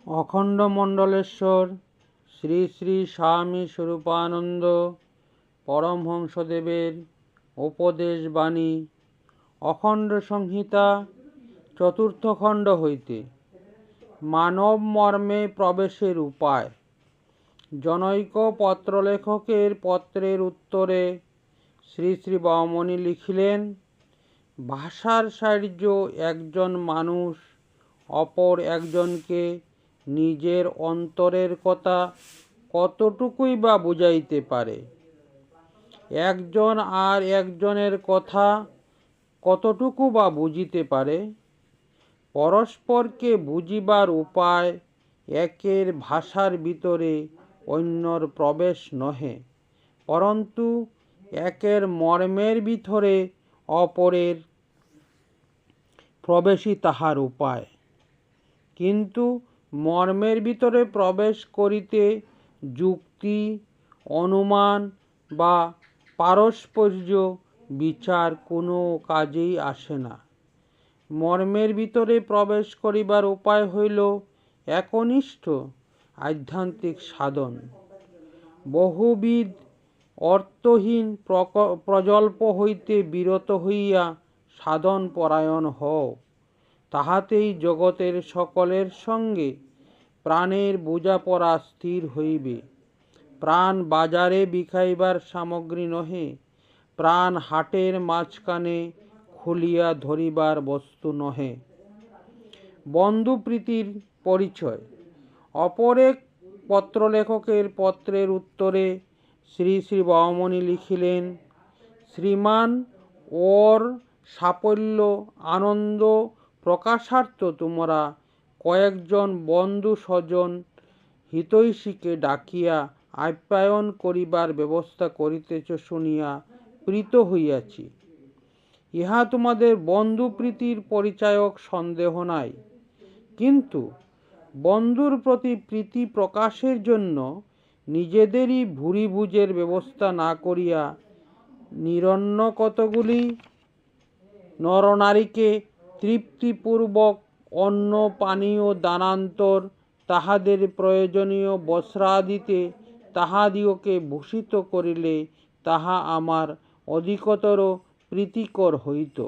অখণ্ডমণ্ডলেশ্বর শ্রী শ্রী স্বামী স্বরূপানন্দ পরমহংসদেবের উপদেশ বাণী অখণ্ড সংহিতা চতুর্থ খণ্ড হইতে মানব মর্মে প্রবেশের উপায়। জনৈক পত্রলেখকের পত্রের উত্তরে শ্রী শ্রী বামনী লিখিলেন, ভাষার সাহায্য একজন মানুষ অপর একজনকে নিজের অন্তরের কথা কতটুকুই বা বুঝাইতে পারে, একজন আর একজনের কথা কতটুকু বা বুঝিতে পারে। পরস্পরকে বুঝিবার উপায় একের ভাষার ভিতরে অন্যর প্রবেশ নহে, পরন্তু একের মর্মের ভিতরে অপরের প্রবেশই তাহার উপায়। কিন্তু মর্মের ভিতরে প্রবেশ করিতে যুক্তি, অনুমান বা পারস্পর্য বিচার কোনো কাজেই আসে না। মর্মের ভিতরে প্রবেশ করিবার উপায় হইল একনিষ্ঠ আধ্যাত্মিক সাধন। বহুবিধ অর্থহীন প্রজল্প হইতে বিরত হইয়া সাধন পরায়ণ হও, তাহাতেই জগতের সকলের সঙ্গে প্রাণের বোঝাপড়া স্থির হইবে। প্রাণ বাজারে বিকাইবার সামগ্রী নহে, প্রাণ হাটের মাঝখানে খুলিয়া ধরিবার বস্তু নহে। বন্ধুপ্রীতির পরিচয়। অপর এক পত্রলেখকের পত্রের উত্তরে শ্রী শ্রী বামনী লিখিলেন, শ্রীমান ওর সাফল্য আনন্দ প্রকাশার্থ তোমরা কয়েকজন বন্ধু স্বজন হিতৈষীকে ডাকিয়া আপ্যায়ন করিবার ব্যবস্থা করিতেছ শুনিয়া প্রীত হইয়াছি। ইহা তোমাদের বন্ধুপ্রীতির পরিচায়ক, সন্দেহ নাই। কিন্তু বন্ধুর প্রতি প্রীতি প্রকাশের জন্য নিজেদেরই ভুরিভোজের ব্যবস্থা না করিয়া নিরন্ন কতগুলি নরনারীকে তৃপ্তিপূর্বক অন্ন পানীয় দানান্তর, তাহাদের প্রয়োজনীয় বস্ত্রাদিতে তাহাদিগকে ভূষিত করিলে তাহা আমার অধিকতর প্রীতিকর হইত।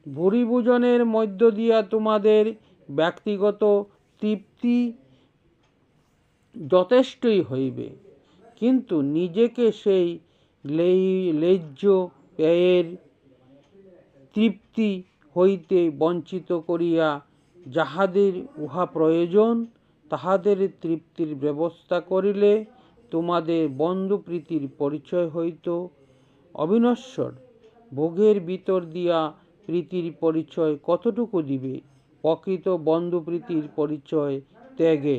ভুরিভোজনের মধ্য দিয়া তোমাদের ব্যক্তিগত তৃপ্তি যথেষ্টই হইবে, কিন্তু নিজেকে সেই লেহ্য পেয়ের তৃপ্তি হইতে বঞ্চিত করিয়া যাহাদের উহা প্রয়োজন তাহাদের তৃপ্তির ব্যবস্থা করিলে তোমাদের বন্ধুপ্রীতির পরিচয় হইত অবিনশ্বর। ভোগের ভিতর দিয়া প্রীতির পরিচয় কতটুকু দিবে? প্রকৃত বন্ধুপ্রীতির পরিচয় ত্যাগে।